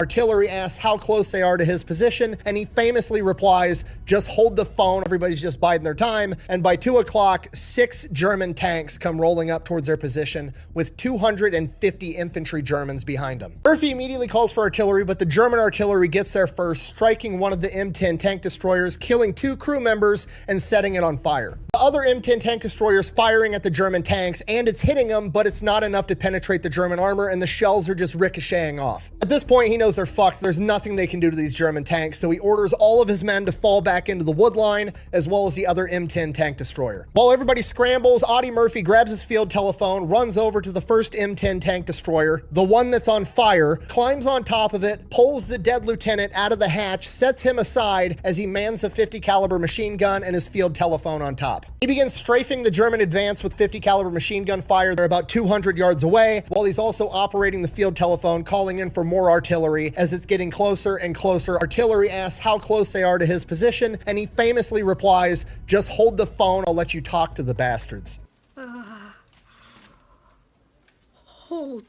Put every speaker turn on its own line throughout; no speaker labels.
Artillery asks how close they are to his position, and he famously replies, "Just hold the phone, everybody's just biding their time." And by 2 o'clock, 6 German tanks come rolling up towards their position with 250 infantry Germans behind them. Murphy immediately calls for artillery, but the German artillery gets there first, striking one of the M10 tank destroyers, killing 2 crew members and setting it on fire. The other M10 tank destroyers firing at the German tanks, and it's hitting them, but it's not enough to penetrate the German armor, and the shells are just ricocheting off. At this point, he knows they're fucked. There's nothing they can do to these German tanks, so he orders all of his men to fall back into the wood line, as well as the other M10 tank destroyer. While everybody scrambles, Audie Murphy grabs his field telephone, runs over to the first M10 tank destroyer, the one that's on fire, climbs on top of it, pulls the dead lieutenant out of the hatch, sets him aside as he mans a 50 caliber machine gun and his field telephone on top. He begins strafing the German advance with 50 caliber machine gun fire. They're about 200 yards away, while he's also operating the field telephone, calling in for more artillery. As it's getting closer and closer, artillery asks how close they are to his position, and he famously replies, "Just hold the phone, I'll let you talk to the bastards."
Hold.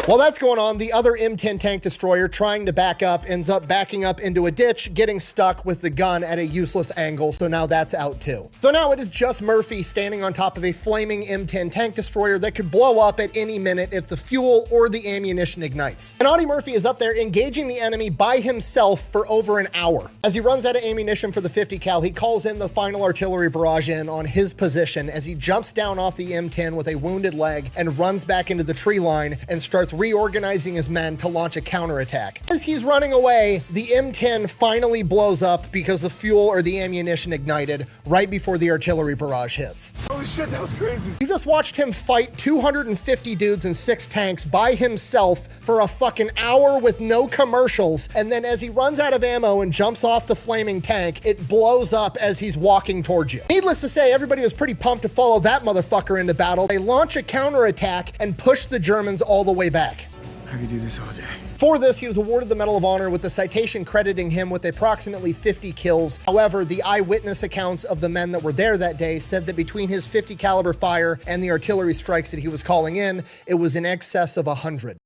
While that's going on, the other M10 tank destroyer, trying to back up, ends up backing up into a ditch, getting stuck with the gun at a useless angle, so now that's out too. So now it is just Murphy standing on top of a flaming M10 tank destroyer that could blow up at any minute if the fuel or the ammunition ignites. And Audie Murphy is up there engaging the enemy by himself for over an hour. As he runs out of ammunition for the 50 cal, he calls in the final artillery barrage in on his position as he jumps down off the M10 with a wounded leg and runs back into the tree line and starts reorganizing his men to launch a counterattack. As he's running away, the M10 finally blows up because the fuel or the ammunition ignited right before the artillery barrage hits.
Holy shit, that was crazy.
You just watched him fight 250 dudes and 6 tanks by himself for a fucking hour with no commercials, and then as he runs out of ammo and jumps off the flaming tank, it blows up as he's walking towards you. Needless to say, everybody was pretty pumped to follow that motherfucker into battle. They launch a counterattack and push the Germans all the way back.
I could do this all day.
For this, he was awarded the Medal of Honor, with the citation crediting him with approximately 50 kills. However, the eyewitness accounts of the men that were there that day said that between his 50 caliber fire and the artillery strikes that he was calling in, it was in excess of 100.